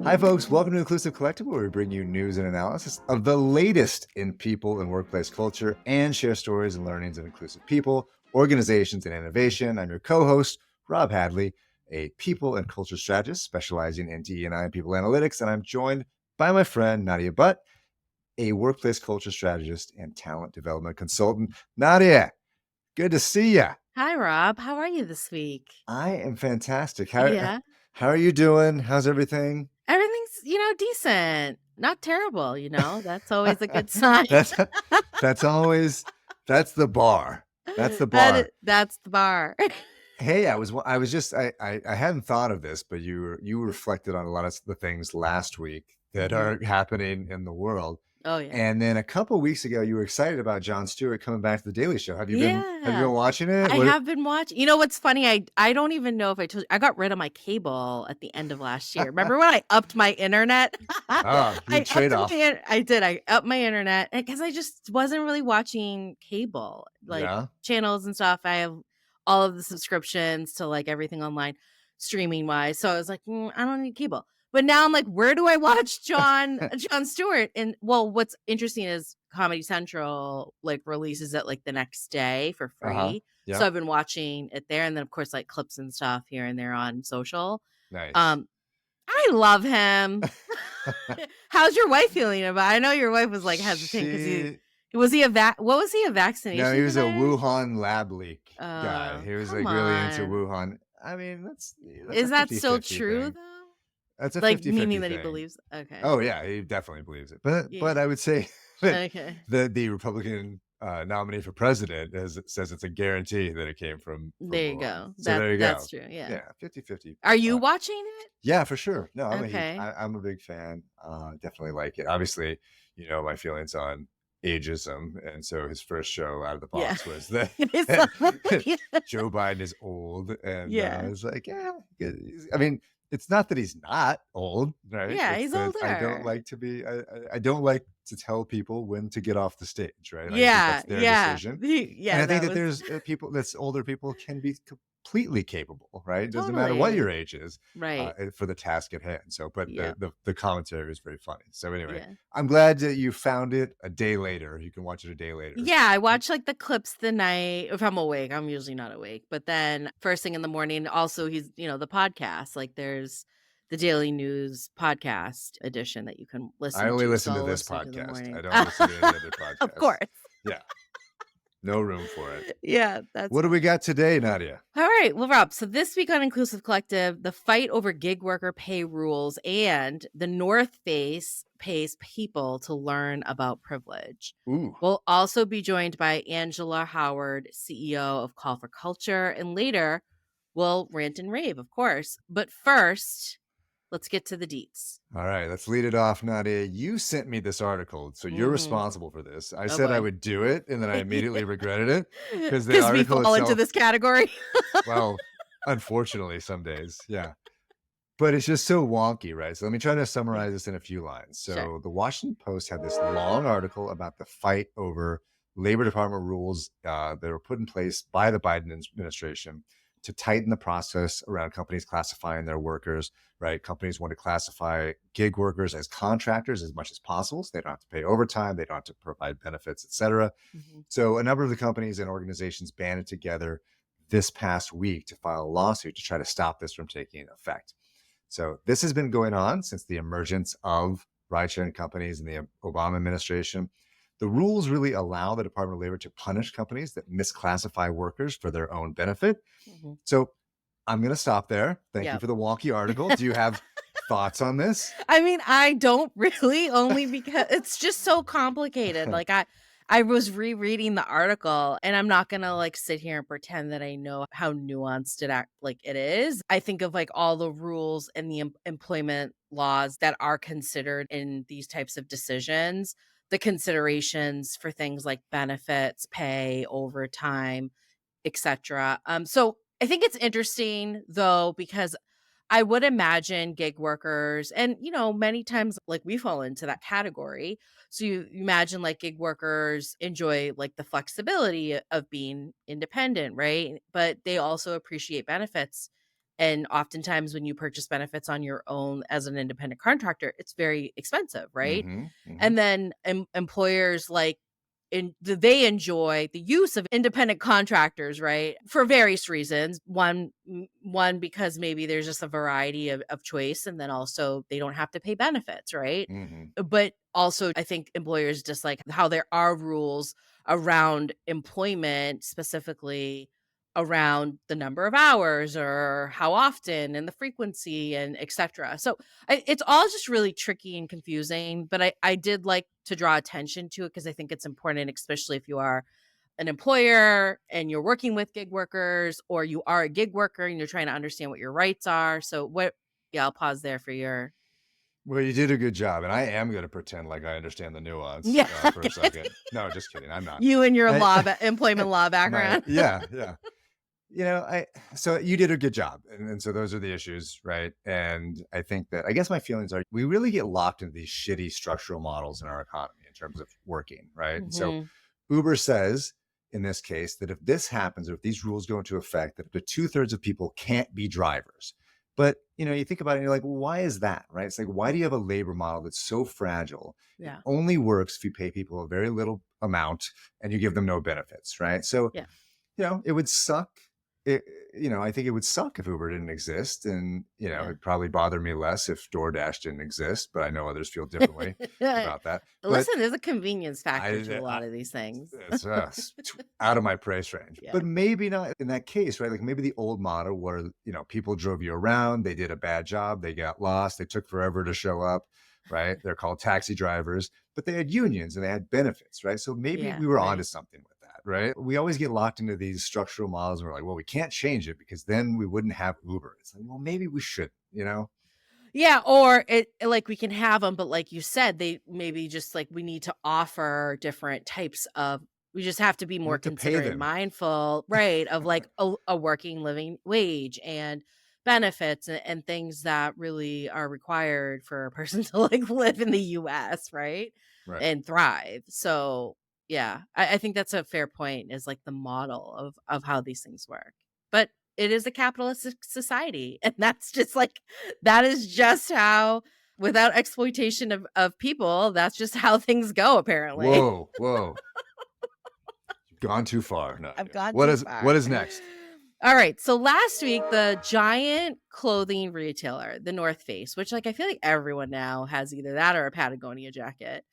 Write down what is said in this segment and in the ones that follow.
Hi, folks. Welcome to Inclusive Collective, where we bring you news and analysis of the latest in people and workplace culture and share stories and learnings of inclusive people, organizations, and innovation. I'm your co-host, Rob Hadley, a people and culture strategist specializing in DE&I and people analytics, and I'm joined by my friend Nadia Butt, a workplace culture strategist and talent development consultant. Nadia, good to see you. Hi, Rob. How are you this week? I am fantastic. Yeah. How are you doing? How's everything? Everything's, decent. Not terrible, That's always a good sign. That's that's always that's the bar. That's the bar. That's the bar. Hey, I was just I hadn't thought of this, but you reflected on a lot of the things last week that Mhm. are happening in the world. Oh, yeah. And then a couple weeks ago, you were excited about Jon Stewart coming back to the Daily Show. Have you been Yeah. watching it? I What have been watching. You know what's funny? I don't even know if I told you. I got rid of my cable at the end of last year. Remember when I upped my internet? you trade off. I did. I upped my internet because I just wasn't really watching cable, like Yeah. channels and stuff. I have all of the subscriptions to like everything online, streaming wise. So I was like, I don't need cable. But now I'm like, where do I watch Jon Stewart? And well, what's interesting is Comedy Central like releases it like the next day for Uh-huh. free. So Yep. I've been watching it there, and then of course like clips and stuff here and there on social. Nice. Um, I love him. How's your wife feeling about it? I know your wife was like hesitant because She he a what was he, a No, he vaccination was a denier? Wuhan lab leak guy. Oh, He was come like really into on. Wuhan. I mean, that's a Is that still 50-50 true thing. though? That's a Like 50-50 meaning that he thing. believes, okay. Oh yeah, he definitely believes it. But Yeah. I would say that Okay. the Republican nominee for president says it's a guarantee that it came from There you Wuhan. go. So there you That's go. true. Yeah. Yeah, 50-50. Are you watching it? Yeah, for sure. No, Okay. I'm a big fan. Definitely like it. Obviously, my feelings on ageism, and so his first show out of the Yeah. box was that It's yeah. Joe Biden is old, and Yeah. it's like, yeah, I mean, it's not that he's not old, right? Yeah, It's he's that I don't older. like to be, I don't like to tell people when to get off the stage, right? I think Yeah, that's their yeah. decision, and Yeah, I think that that was there's people that's older people can be completely capable, right? Doesn't matter what totally. your age is Right. for the task at hand. So, but Yeah. the commentary was very funny. So anyway, Yeah. I'm glad that you found it a day later. You can watch it a day later. Yeah, I watch, like, the clips the night if I'm awake, I'm usually not awake, but then first thing in the morning, also, he's the podcast, like, there's the Daily News podcast edition that you can I listen only to, so listen to I'll this listen to the podcast. I morning. don't listen to any other Of podcasts. course. Yeah, no room for it. Yeah, that's What do we funny. got today, Nadia? All right. Well, Rob, so this week on Inclusive Collective, the fight over gig worker pay rules and the North Face pays people to learn about privilege. Ooh, We'll also be joined by Angela Howard, CEO of Call for Culture, and later we'll rant and rave, of course. But first, let's get to the deets. all right. Let's lead it off, Nadia. You sent me this article, so you're Hmm. responsible for this. I Oh said I boy. would do it, and then I immediately regretted it because the Because we article fall into itself. this category. Well, unfortunately, some days, yeah. But it's just so wonky, right? So let me try to Yeah, summarize this in a few lines. sure. So the Washington Post had this long article about the fight over Labor Department rules that were put in place by the Biden administration to tighten the process around companies classifying their workers, right? Companies want to classify gig workers as contractors as much as possible, so they don't have to pay overtime, they don't have to provide benefits, et cetera. Mhm. So a number of the companies and organizations banded together this past week to file a lawsuit to try to stop this from taking effect. So this has been going on since the emergence of ride-sharing companies in the Obama administration. The rules really allow the Department of Labor to punish companies that misclassify workers for their own benefit. Mhm. So I'm going to stop there. Thank you Yep. for the wonky article. Do you have thoughts on this? I mean, I don't really, only because it's just so complicated. Like I was rereading the article and I'm not going to like sit here and pretend that I know how nuanced it is. I think of like all the rules and the employment laws that are considered in these types of decisions, the considerations for things like benefits, pay, overtime, etc. So I think it's interesting though because I would imagine gig workers, and many times like we fall into that category. So you imagine like gig workers enjoy like the flexibility of being independent, right? But they also appreciate benefits And oftentimes when you purchase benefits on your own as an independent contractor, it's very expensive, right? Hmm. Hmm. And then employers like they enjoy the use of independent contractors, right? For various reasons. One because maybe there's just a variety of choice, and then also they don't have to pay benefits, right? Hmm. But also I think employers just like how there are rules around employment, specifically around the number of hours or how often and the frequency and etc. So it's all just really tricky and confusing, but I did like to draw attention to it because I think it's important, especially if you are an employer and you're working with gig workers, or you are a gig worker and you're trying to understand what your rights are. So yeah, I'll pause there for your Well, you did a good job, and I am going to pretend like I understand the nuance yeah. for a second. No, just kidding. I'm not. You and your I, employment law my background. yeah, yeah. I so you did a good job, and so those are the issues, right? And I think that I guess my feelings are we really get locked into these shitty structural models in our economy in terms of working, right? And so Mhm. Uber says in this case that if this happens or if these rules go into effect, that up to 2/3 of people can't be drivers. But you think about it and you're like, well, why is that? Right. It's like, why do you have a labor model that's so fragile? It Yeah. only works if you pay people a very little amount and you give them no benefits, right? So, Yeah. it would suck. It, I think it would suck if Uber didn't exist. And, Yeah. it'd probably bother me less if DoorDash didn't exist, but I know others feel differently about that. But Listen, there's a convenience factor to a I lot of these things. it's out of my price range, Yeah. but maybe not in that case, right? Like maybe the old model where, people drove you around, they did a bad job, they got lost, they took forever to show up, right? They're called taxi drivers, but they had unions and they had benefits, right? So maybe Yeah, we were onto right. something with that, right? We always get locked into these structural models and we're like, well, we can't change it because then we wouldn't have Uber. It's like, well, maybe we should. Yeah, or like we can have them, but like you said, they maybe just like we need to offer different types of we just have to be We more have to pay considerate and them. mindful, right, of like a working living wage and benefits and things that really are required for a person to like live in the US, right? Right. And thrive. So yeah, I think that's a fair point, is like the model of how these things work. But it is a capitalistic society. And that's just like that is just how, without exploitation of people, that's just how things go apparently. Whoa, whoa. You've gone too far, I've Nadia. gone What too is what far. is next? All right. So last week, the giant clothing retailer, the North Face, which like I feel like everyone now has either that or a Patagonia jacket.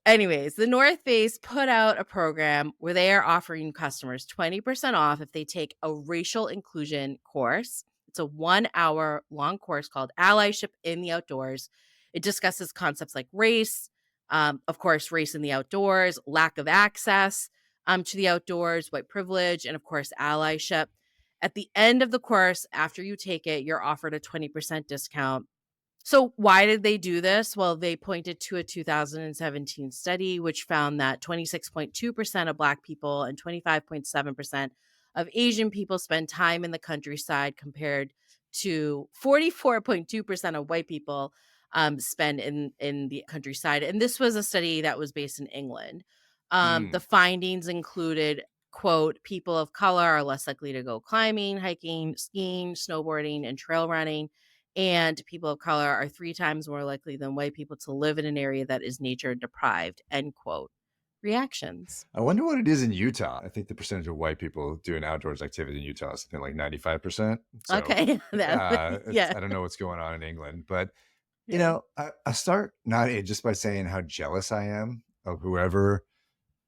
Anyways, the North Face put out a program where they are offering customers 20% off if they take a racial inclusion course. It's a 1 hour long course called Allyship in the Outdoors. It discusses concepts like race, of course, race in the outdoors, lack of access to the outdoors, white privilege, and of course, allyship. At the end of the course, after you take it, you're offered a 20% discount. So, why did they do this? Well, they pointed to a 2017 study which found that 26.2% of Black people and 25.7% of Asian people spend time in the countryside, compared to 44.2% of white people spend in the countryside. And this was a study that was based in England. The Mm. findings included, quote, people of color are less likely to go climbing, hiking, skiing, snowboarding, and trail running, and people of color are 3 times more likely than white people to live in an area that is nature deprived, end quote. Reactions. I wonder what it is in Utah. I think the percentage of white people doing outdoors activity in Utah is something like 95%. So Okay. That yeah. I don't know what's going on in England, but Yeah. I start not just by saying how jealous I am of whoever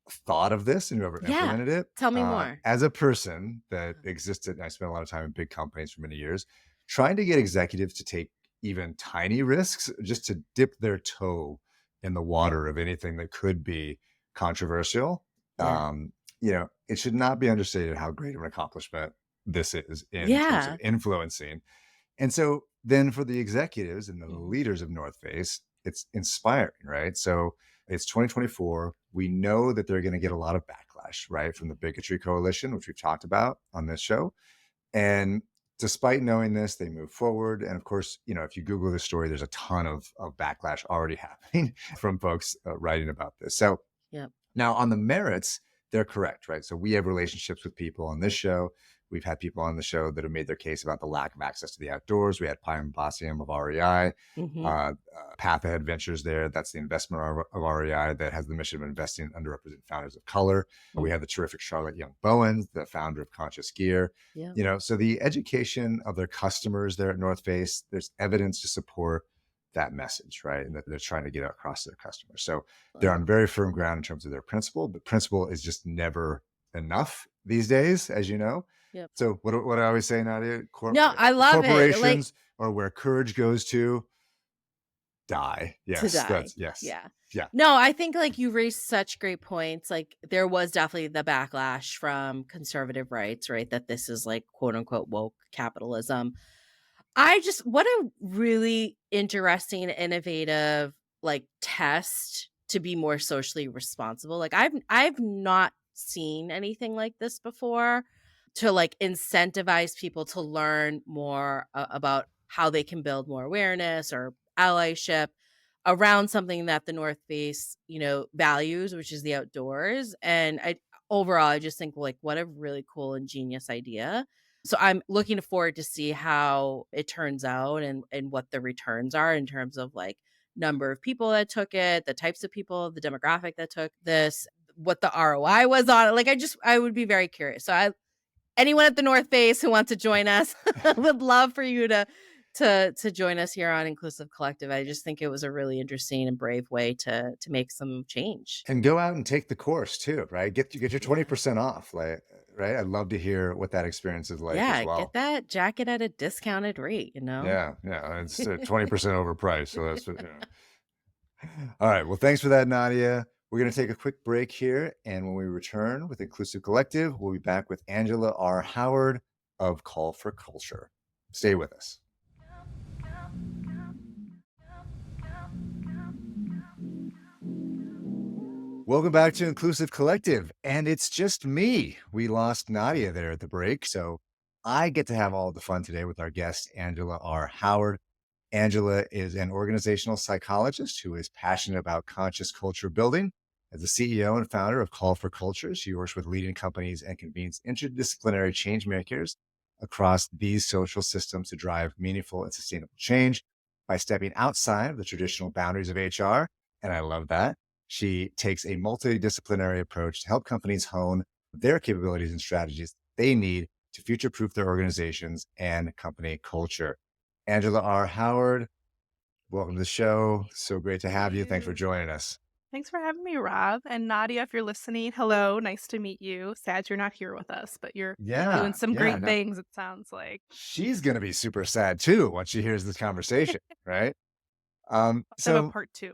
thought of this and whoever Yeah. implemented it. Tell me more. As a person that existed, and I spent a lot of time in big companies for many years, trying to get executives to take even tiny risks just to dip their toe in the water of anything that could be controversial. Yeah. It should not be understated how great of an accomplishment this is in terms of Yeah. influencing. And so then for the executives and the Mhm. leaders of North Face, it's inspiring, right? So it's 2024. We know that they're going to get a lot of backlash, right, from the Bigotry Coalition, which we've talked about on this show. And despite knowing this, they move forward. And of course, if you Google the story, there's a ton of backlash already happening from folks writing about this. So Yep. now on the merits, They're correct, right? So we have relationships with people on this show. We've had people on the show that have made their case about the lack of access to the outdoors. We had Pine Bossium of REI, Hmm. Path Ahead Ventures there. That's the investment arm of REI that has the mission of investing in underrepresented founders of color. We have the terrific Charlotte Young Bowen, the founder of Conscious Gear. Yeah. So the education of their customers there at North Face, there's evidence to support that message, right? And that they're trying to get across to their customers. So they're on very firm ground in terms of their principle, but principle is just never enough these days, as you know. Yep. So what I always say, Nadia, No, I love it. Like, corporations are where courage goes to die. to Yes, die. that's yes, Yeah. yeah. No, I think like you raised such great points. Like there was definitely the backlash from conservative rights, right? That this is like quote unquote woke capitalism. What a really interesting and innovative like test to be more socially responsible. Like I've not seen anything like this before, to like incentivize people to learn more about how they can build more awareness or allyship around something that the North Face, values, which is the outdoors. And I just think like what a really cool and genius idea. So I'm looking forward to see how it turns out and what the returns are in terms of like number of people that took it, the types of people, the demographic that took this, what the ROI was on it. Like I would be very curious. So anyone at the North Face who wants to join us, would love for you to join us here on Inclusive Collective. I just think it was a really interesting and brave way to make some change. And go out and take the course too, right? Get your Yeah. 20% off, like, right? I'd love to hear what that experience is like as Yeah, get well. that jacket at a discounted rate, Yeah, yeah, it's 20% overpriced, so that's. All right. Well, thanks for that, Nadia. We're going to take a quick break here. And when we return with Inclusive Collective, we'll be back with Angela R. Howard of Call for Culture. Stay with us. Welcome back to Inclusive Collective. And it's just me. We lost Nadia there at the break. So I get to have all the fun today with our guest, Angela R. Howard. Angela is an organizational psychologist who is passionate about conscious culture building. As the CEO and founder of Call for Culture, she works with leading companies and convenes interdisciplinary change makers across these social systems to drive meaningful and sustainable change by stepping outside of the traditional boundaries of HR. And I love that. She takes a multidisciplinary approach to help companies hone their capabilities and strategies they need to future-proof their organizations and company culture. Angela R. Howard, welcome to the show. So great to have you. Thanks for You. joining us. Thanks for having me, Rob. And Nadia, if you're listening, hello. Nice to meet you. Sad you're not here with us, but you're doing Yeah, some yeah. great No, things, it sounds like. she's going to be super sad too once she hears this conversation, right? Have a So part two.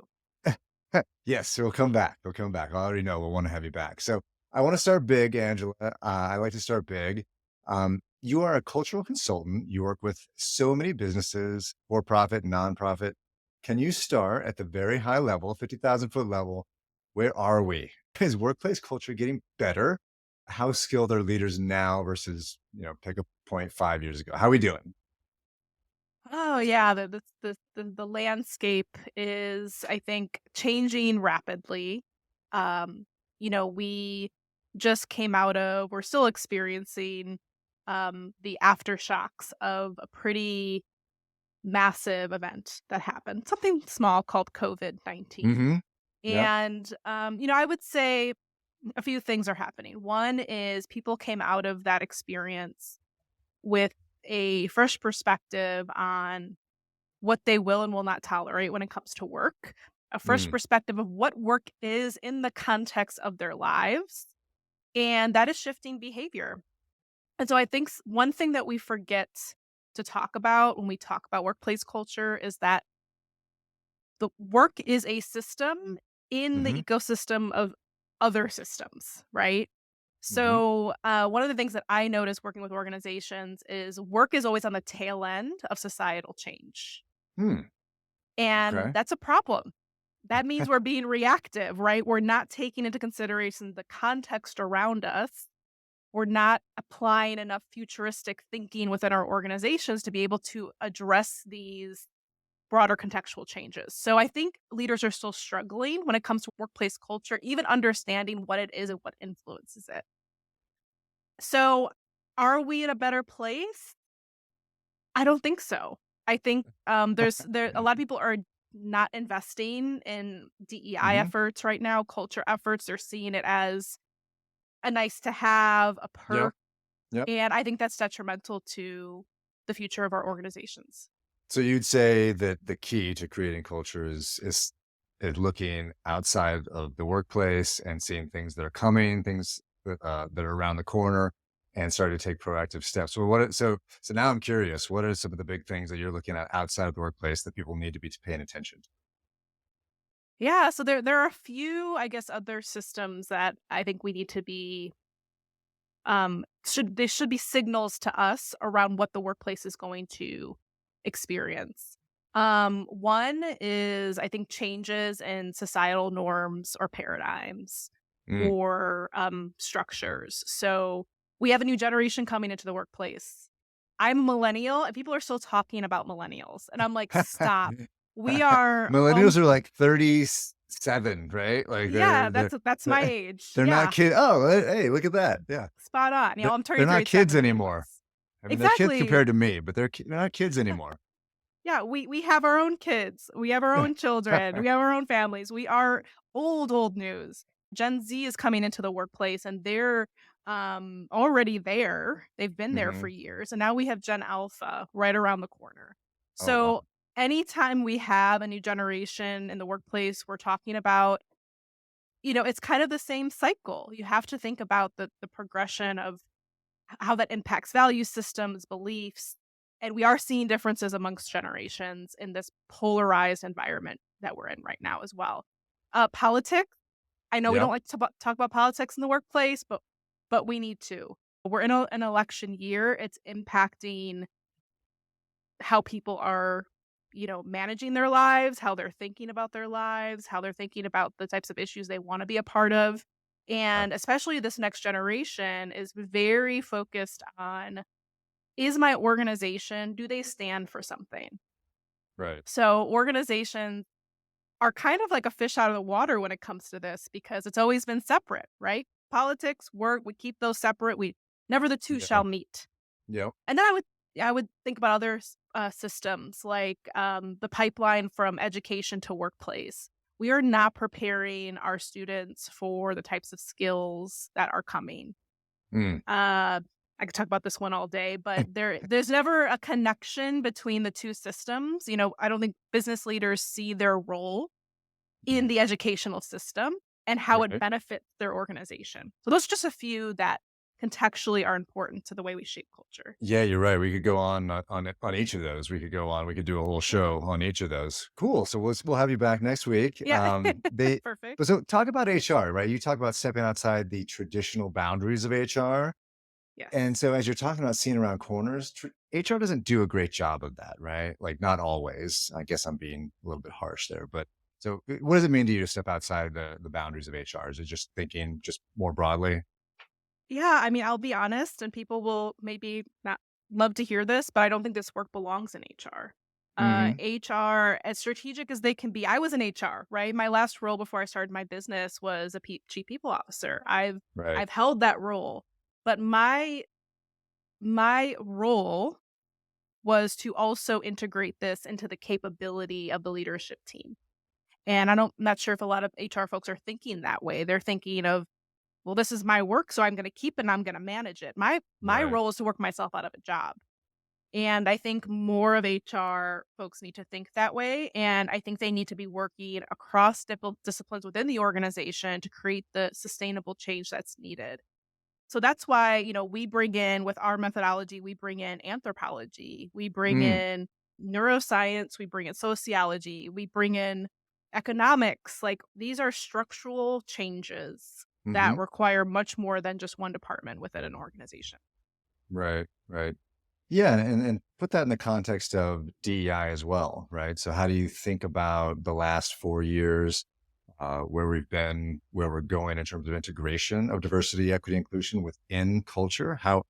yes, we'll come back. We'll come back. I already know we'll want to have you back. So I want to start big, Angela. I like to start big. You are a cultural consultant. You work with so many businesses, for profit, nonprofit. Can you start at the very high level, 50,000-foot level? Where are we? Is workplace culture getting better? How skilled are leaders now versus, pick a point 5 years ago? How are we doing? Oh yeah, the landscape is, I think, changing rapidly. Um, we just came out of, we're still experiencing the aftershocks of a pretty massive event that happened, something small called COVID-19. Mm-hmm. Yep. And, I would say a few things are happening. One is people came out of that experience with a fresh perspective on what they will and will not tolerate when it comes to work, a fresh Mm. perspective of what work is in the context of their lives. And that is shifting behavior. And so I think one thing that we forget to talk about when we talk about workplace culture is that the work is a system in the Mm-hmm. ecosystem of other systems, right? Mm-hmm. So, one of the things that I notice working with organizations is work is always on the tail end of societal change. Hmm. And Okay. that's a problem. That means we're being reactive, right? We're not taking into consideration the context around us. We're not applying enough futuristic thinking within our organizations to be able to address these broader contextual changes. So I think leaders are still struggling when it comes to workplace culture, even understanding what it is and what influences it. So are we in a better place? I don't think so. I think there a lot of people are not investing in DEI Hmm. efforts right now, culture efforts. They're seeing it as a nice to have, a Yep. perk, Yep. and I think that's detrimental to the future of our organizations. So you'd say that the key to creating culture is looking outside of the workplace and seeing things that are coming, things that are around the corner, and starting to take proactive steps. Well, so now I'm curious. What are some of the big things that you're looking at outside of the workplace that people need to be paying attention to? Yeah, so there are a few, I guess, other systems that I think we need to be should be signals to us around what the workplace is going to experience. One is I think changes in societal norms or paradigms Mm. or structures. So we have a new generation coming into the workplace. I'm a millennial and people are still talking about millennials. And I'm like, stop. We are Millennials are like 37, right? Like yeah, that's my they're age. they're not Yeah. kids. Oh, hey, look at that. Yeah. Spot on. You know, I'm They're turning not kids 37 in a few anymore. months. I mean, they're kids Exactly. compared to me, but they're not kids anymore. Yeah, we have our own kids. We have our own children. We have our own families. We are old news. Gen Z is coming into the workplace and they're already there. They've been there for Mhm. years. And now we have Gen Alpha right around the corner. Oh, wow. So anytime we have a new generation in the workplace, we're talking about, it's kind of the same cycle. You have to think about the progression of how that impacts value systems, beliefs, and we are seeing differences amongst generations in this polarized environment that we're in right now as well. Politics, I know we Yep. don't like to talk about politics in the workplace, but we need to. We're in an election year. It's impacting how people are, managing their lives, how they're thinking about their lives, how they're thinking about the types of issues they want to be a part of. Right. And especially this next generation is very focused on, is my organization, do they stand for something? Right. So organizations are kind of like a fish out of the water when it comes to this because it's always been separate, right? Politics, work, we keep those separate. We never the two Yeah. shall meet. Yep. And then I would think about other systems like the pipeline from education to workplace. We are not preparing our students for the types of skills that are coming. Mm. I could talk about this one all day, but there's never a connection between the two systems. I don't think business leaders see their role in Mhm. the educational system and how it Right. benefits their organization. So those are just a few that contextually are important to the way we shape culture. Yeah, you're right. We could go on each of those. We could go on. We could do a whole show on each of those. Cool. So we'll have you back next week. Yeah. They Perfect. but so talk about HR, right? You talk about stepping outside the traditional boundaries of HR. And Yes. so as you're talking about seeing around corners, HR doesn't do a great job of that, right? Like not always. I guess I'm being a little bit harsh there, but so what does it mean to you to step outside the boundaries of HR? Is it just thinking just more broadly? Yeah, I mean, I'll be honest, and people will maybe not love to hear this, but I don't think this work belongs in HR. Hmm. HR, as strategic as they can be, I was in HR, right? My last role before I started my business was a chief people officer. Right. I've held that role, but my role was to also integrate this into the capability of the leadership team. And I'm not sure if a lot of HR folks are thinking that way. They're thinking of, well, this is my work, so I'm gonna keep it and I'm gonna manage it. My Right. role is to work myself out of a job. And I think more of HR folks need to think that way. And I think they need to be working across disciplines within the organization to create the sustainable change that's needed. So that's why, we bring in with our methodology, we bring in anthropology, we bring Mm. in neuroscience, we bring in sociology, we bring in economics. Like these are structural changes that Hmm. require much more than just one department within an organization. Right. Right. Yeah, and put that in the context of DEI as well, right? So how do you think about the last 4 years, where we've been, where we're going in terms of integration of diversity, equity, inclusion within culture? How,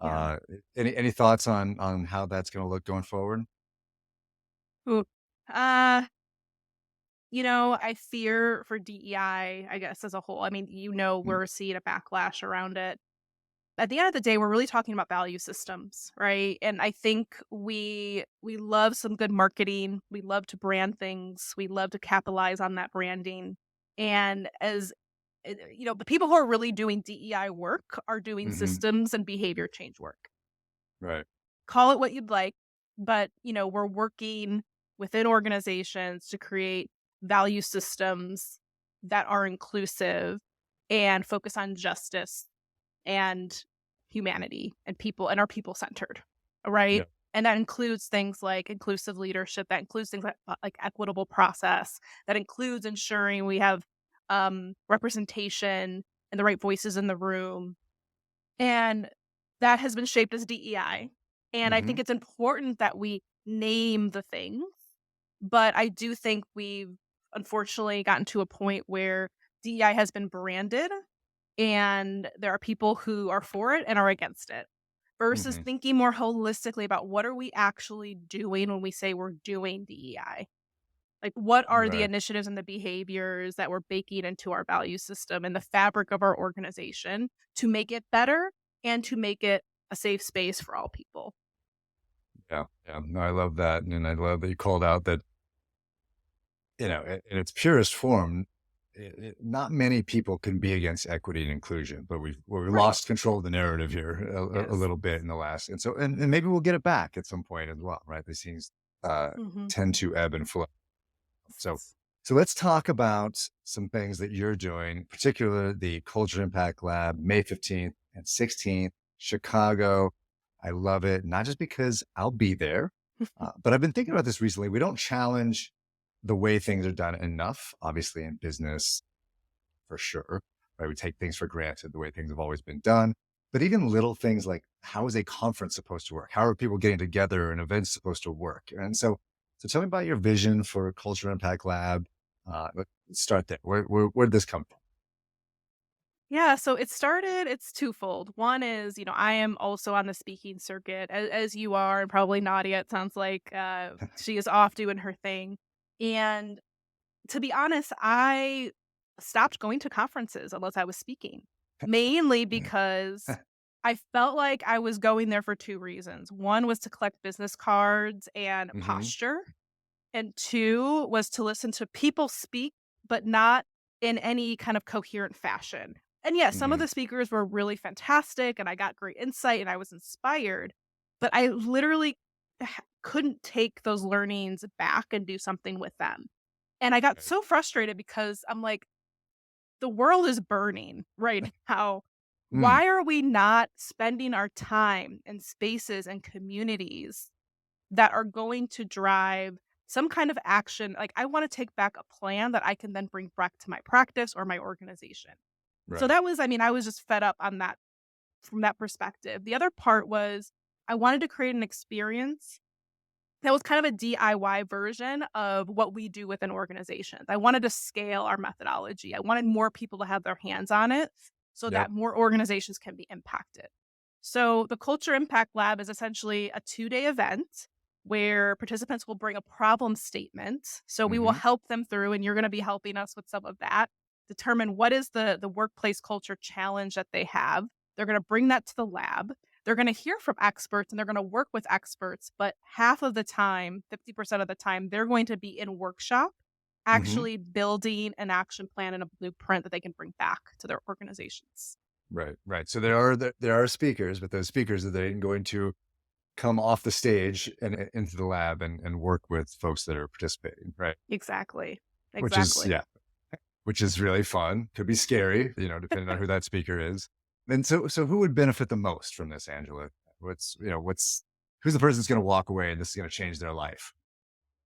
Yeah. uh, any thoughts on how that's going to look going forward? Ooh. Uh, I fear for DEI, I guess, as a whole. I mean, Mm, we're seeing a backlash around it. At the end of the day, we're really talking about value systems, right? And I think we love some good marketing. We love to brand things. We love to capitalize on that branding. And the people who are really doing DEI work are doing mhm. systems and behavior change work. Right. Call it what you'd like, but we're working within organizations to create value systems that are inclusive and focus on justice and humanity and people and are people centered, right? Yeah. And that includes things like inclusive leadership. That includes things like equitable process. That includes ensuring we have representation and the right voices in the room. And that has been shaped as DEI. And I think Mhm. it's important that we name the things. But I do think we've unfortunately gotten to a point where DEI has been branded and there are people who are for it and are against it versus Mhm. thinking more holistically about what are we actually doing when we say we're doing DEI? Like, what are the Right. initiatives and the behaviors that we're baking into our value system and the fabric of our organization to make it better and to make it a safe space for all people? Yeah. Yeah. No, I love that. And I love that you called out that, in its purest form, not many people can be against equity and inclusion, but we've Right. lost control of the narrative here a Yes. little bit in the last, and maybe we'll get it back at some point as well, right? These things uh, Hmm. tend to ebb and flow. So, so let's talk about some things that you're doing, particularly the Culture Impact Lab, May 15th and 16th, Chicago. I love it, not just because I'll be there, but I've been thinking about this recently. We don't challenge the way things are done enough, obviously, in business for sure. Right? We take things for granted the way things have always been done. But even little things like how is a conference supposed to work? How are people getting together and events supposed to work? And so tell me about your vision for Culture Impact Lab. Let's start there. Where did this come from? Yeah, so it's twofold. One is, I am also on the speaking circuit as you are, and probably Nadia. It sounds like she is off doing her thing. And to be honest, I stopped going to conferences unless I was speaking, mainly because I felt like I was going there for two reasons. One was to collect business cards and Mm-hmm. posture, and two was to listen to people speak, but not in any kind of coherent fashion. And yes, some of Mm-hmm. the speakers were really fantastic and I got great insight and I was inspired, but I literally couldn't take those learnings back and do something with them. And I got Right. so frustrated because I'm like, the world is burning right now. Mm, Why are we not spending our time in spaces and communities that are going to drive some kind of action? Like, I want to take back a plan that I can then bring back to my practice or my organization. So right. that was, I mean, I was just fed up on that from that perspective. The other part was I wanted to create an experience that was kind of a DIY version of what we do within organizations. I wanted to scale our methodology. I wanted more people to have their hands on it so Yep. that more organizations can be impacted. So, the Culture Impact Lab is essentially a 2-day event where participants will bring a problem statement. So, we will Mm-hmm. help them through, and you're going to be helping us with some of that, determine what is the workplace culture challenge that they have. They're going to bring that to the lab. They're gonna hear from experts and they're gonna work with experts, but half of the time, 50% of the time, they're going to be in workshop, Mm-hmm. actually building an action plan and a blueprint that they can bring back to their organizations. Right. Right. So there are speakers, but those speakers are then going to come off the stage and into the lab and work with folks that are participating. Right. Exactly. Which is, Exactly. yeah, which is really fun. Could be scary, depending on who that speaker is. And so who would benefit the most from this, Angela? Who's the person that's going to walk away and this is going to change their life?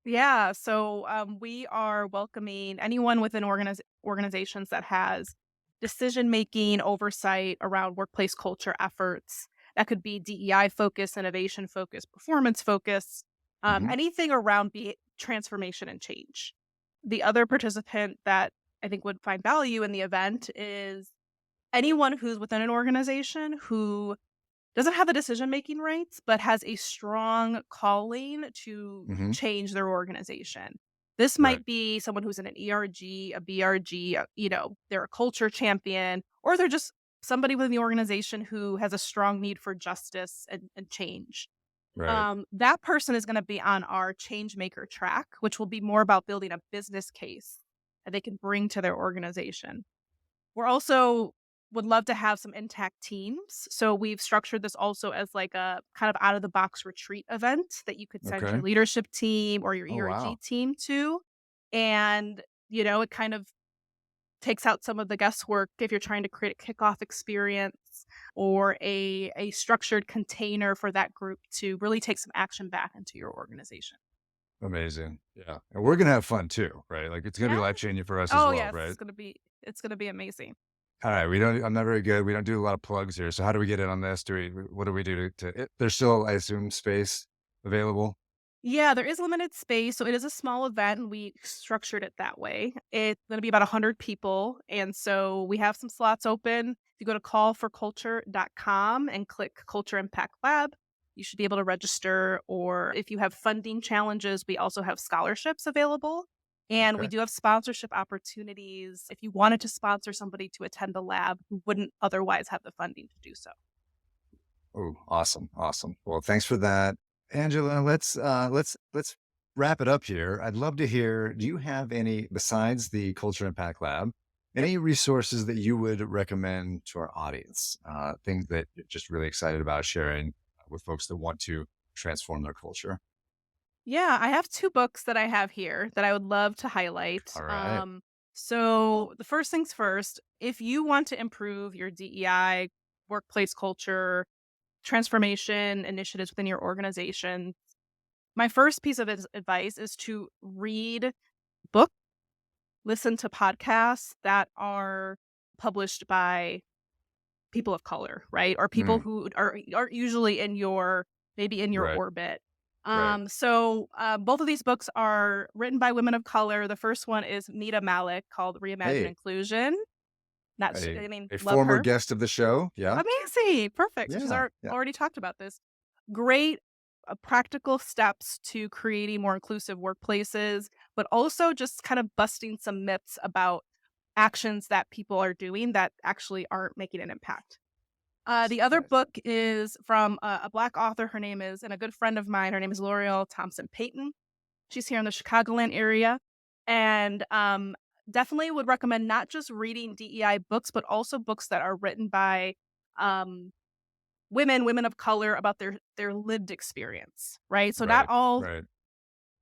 Yeah, so we are welcoming anyone within organizations that has decision making oversight around workplace culture efforts. That could be DEI focus, innovation focus, performance focus, Hmm. anything around transformation and change. The other participant that I think would find value in the event is anyone who's within an organization who doesn't have the decision-making rights, but has a strong calling to Hmm. change their organization. This Right. might be someone who's in an ERG, a BRG, they're a culture champion, or they're just somebody within the organization who has a strong need for justice and change. Right. That person is going to be on our change maker track, which will be more about building a business case that they can bring to their organization. We're also would love to have some intact teams. So we've structured this also as like a kind of out of the box retreat event that you could send your Okay. leadership team or your Oh, ERG wow. team to. And, it kind of takes out some of the guesswork if you're trying to create a kickoff experience or a structured container for that group to really take some action back into your organization. Amazing. Yeah. And we're going to have fun too, right? Like it's going to be Yeah. life changing for us as Oh well, yes, right? it's gonna be amazing. All right. I'm not very good. We don't do a lot of plugs here. So how do we get in on this? What do we do there's still, I assume, space available? Yeah, there is limited space, so it is a small event, and we structured it that way. It's gonna be about 100 people, and so we have some slots open. If you go to callforculture.com and click Culture Impact Lab, you should be able to register, or if you have funding challenges, we also have scholarships available, and we Okay. do have sponsorship opportunities if you wanted to sponsor somebody to attend the lab who wouldn't otherwise have the funding to do so. Oh, awesome. Awesome. Well, thanks for that. Angela, let's wrap it up here. I'd love to hear, do you have any, besides the Culture Impact Lab, Yep. any resources that you would recommend to our audience? Things that you're just really excited about sharing with folks that want to transform their culture. Yeah, I have 2 books that I have here that I would love to highlight. All right. So the first things first, if you want to improve your DEI, workplace culture, transformation initiatives within your organization, my first piece of advice is to read books, listen to podcasts that are published by people of color, right? Or people Mm, who are usually in your maybe in your right. orbit. Right. Both of these books are written by women of color. The first one is Nita Malik called Reimagine Hey, Inclusion. a, I mean, a love former her. guest of the show. Yeah. Amazing. Perfect. So she's Yeah. Yeah. already talked about this. Great practical steps to creating more inclusive workplaces, but also just kind of busting some myths about actions that people are doing that actually aren't making an impact. The other Nice. book is from a Black author. Her name is, and a good friend of mine, her name is L'Oreal Thompson Payton. She's here in the Chicagoland area. And definitely would recommend not just reading DEI books, but also books that are written by um, women of color about their lived experience, right? So Right. Right.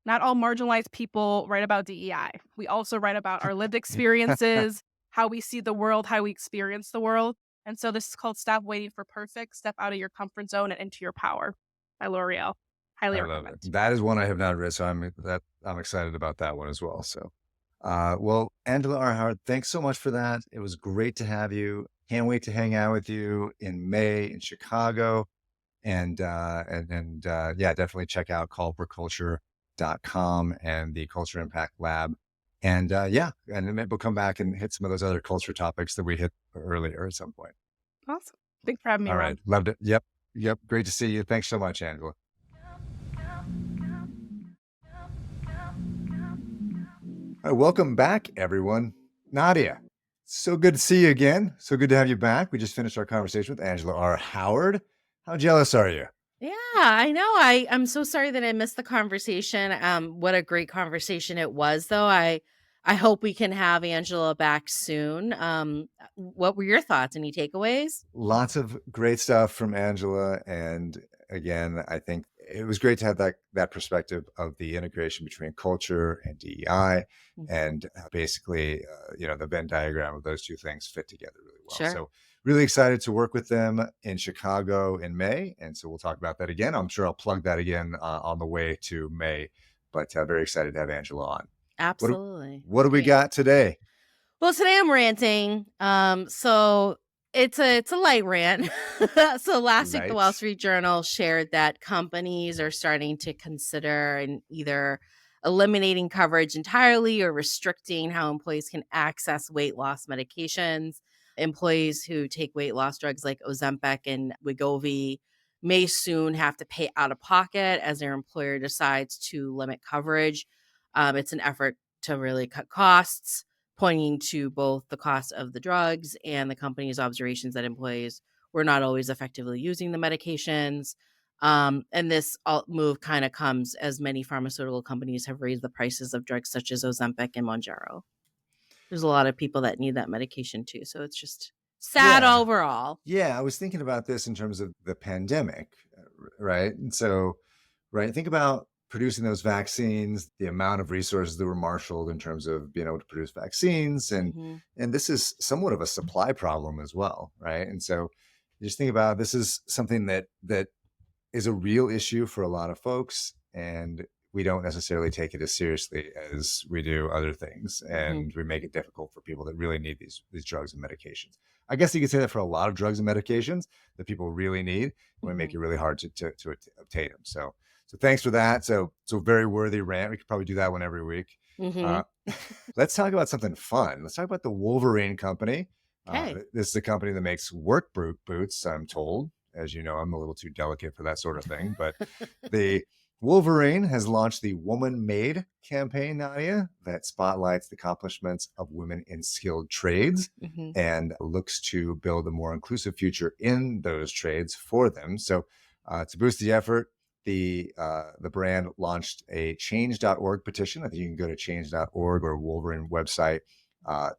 not all marginalized people write about DEI. We also write about our lived experiences, how we see the world, how we experience the world. And so this is called Stop Waiting for Perfect, Step Out of Your Comfort Zone and Into Your Power by L'Oreal. Highly I love it. recommend. That is one I have not read, so I'm excited about that one as well. So, well, Angela R. Howard, thanks so much for that. It was great to have you. Can't wait to hang out with you in May in Chicago, and yeah, definitely check out callforculture.com and the Culture Impact Lab. And yeah, and then maybe we'll come back and hit some of those other culture topics that we hit earlier at some point. Awesome. Thanks for having me, All Rob. right, loved it. Yep, yep. Great to see you. Thanks so much, Angela. All right, welcome back, everyone. Nadia, so good to see you again. So good to have you back. We just finished our conversation with Angela R. Howard. How jealous are you? Yeah, I know. I'm so sorry that I missed the conversation. What a great conversation it was, though. I hope we can have Angela back soon. What were your thoughts? Any takeaways? Lots of great stuff from Angela. And again, I think it was great to have that perspective of the integration between culture and DEI, Mhm. and basically, the Venn diagram of those two things fit together really well. Sure. So really excited to work with them in Chicago in May. And so we'll talk about that again. I'm sure I'll plug that again on the way to May, but very excited to have Angela on. What, do- Absolutely. what do we Great. got today? Well, today I'm ranting. So it's a light rant. So last week the Wall Light. Street Journal shared that companies are starting to consider and either eliminating coverage entirely or restricting how employees can access weight loss medications. Employees who take weight loss drugs like Ozempic and Wegovy may soon have to pay out of pocket as their employer decides to limit coverage. It's an effort to really cut costs, pointing to both the cost of the drugs and the company's observations that employees were not always effectively using the medications. And this move kind of comes as many pharmaceutical companies have raised the prices of drugs such as Ozempic and Mounjaro. There's a lot of people that need that medication too. So it's just sad Yeah. overall. Yeah, I was thinking about this in terms of the pandemic, right? And so, right, think about producing those vaccines, the amount of resources that were marshaled in terms of being able to produce vaccines, Mhm. and this is somewhat of a supply problem as well, right? And so, you just think about this is something that is a real issue for a lot of folks, and we don't necessarily take it as seriously as we do other things, and we make it difficult for people that really need these drugs and medications. I guess you could say that for a lot of drugs and medications that people really need, and we make it really hard to obtain them. So thanks for that. So very worthy rant. We could probably do that one every week. Mhm. Let's talk about something fun. Let's talk about the Wolverine company. Okay. This is a company that makes work boots, I'm told. As you know, I'm a little too delicate for that sort of thing. But the Wolverine has launched the Woman Made campaign, Nadia, that spotlights the accomplishments of women in skilled trades Mhm. and looks to build a more inclusive future in those trades for them. So to boost the effort, the brand launched a change.org petition. I think you can go to change.org or Wolverine website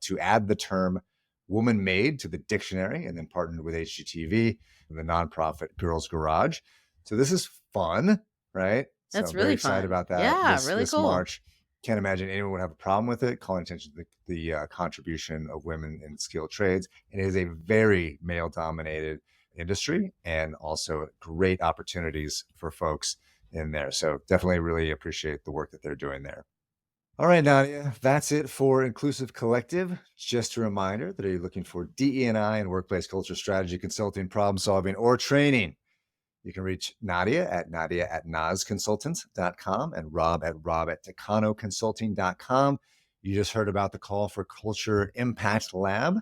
to add the term woman made to the dictionary, and then partnered with HGTV and the nonprofit Girls Garage. So this is fun, right? So That's I'm very really excited fun. about that. Yeah, really This cool. March, can't imagine anyone would have a problem with it. Calling attention to the contribution of women in skilled trades. And it is a very male dominated industry, and also great opportunities for folks in there. So definitely really appreciate the work that they're doing there. All right, Nadia, that's it for Inclusive Collective. Just a reminder that are you looking for DE&I and workplace culture strategy consulting, problem solving, or training, you can reach Nadia at nazconsultants.com and Rob at takanoconsulting.com. You just heard about the Call for Culture Impact Lab,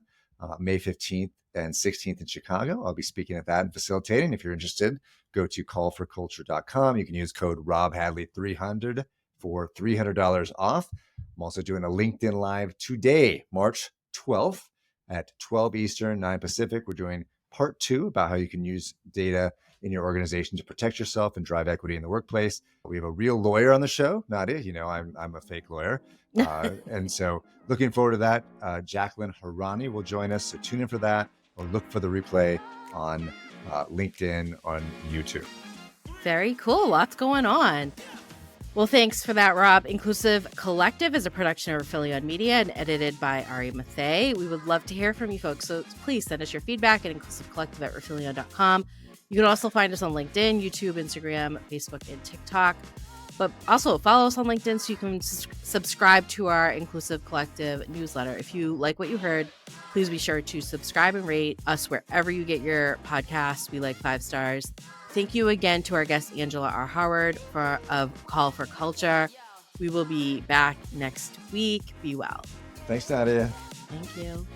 May 15th and 16th in Chicago. I'll be speaking at that and facilitating. If you're interested, go to callforculture.com. You can use code RobHadley300 for $300 off. I'm also doing a LinkedIn Live today, March 12th at 12 Eastern, 9 Pacific. We're doing part 2 about how you can use data in your organization to protect yourself and drive equity in the workplace. We have a real lawyer on the show, Nadia. You know, I'm a fake lawyer. And so looking forward to that. Jacqueline Harani will join us. So tune in for that, or look for the replay on LinkedIn, on YouTube. Very cool. Lots going on. Well, thanks for that, Rob. Inclusive Collective is a production of Rifelion Media and edited by Ari Mathay. We would love to hear from you folks, so please send us your feedback at inclusivecollective@rifelion.com. You can also find us on LinkedIn, YouTube, Instagram, Facebook, and TikTok. But also follow us on LinkedIn so you can subscribe to our Inclusive Collective newsletter. If you like what you heard, please be sure to subscribe and rate us wherever you get your podcasts. We like 5 stars. Thank you again to our guest, Angela R. Howard of Call for Culture. We will be back next week. Be well. Thanks, Nadia. Thank you.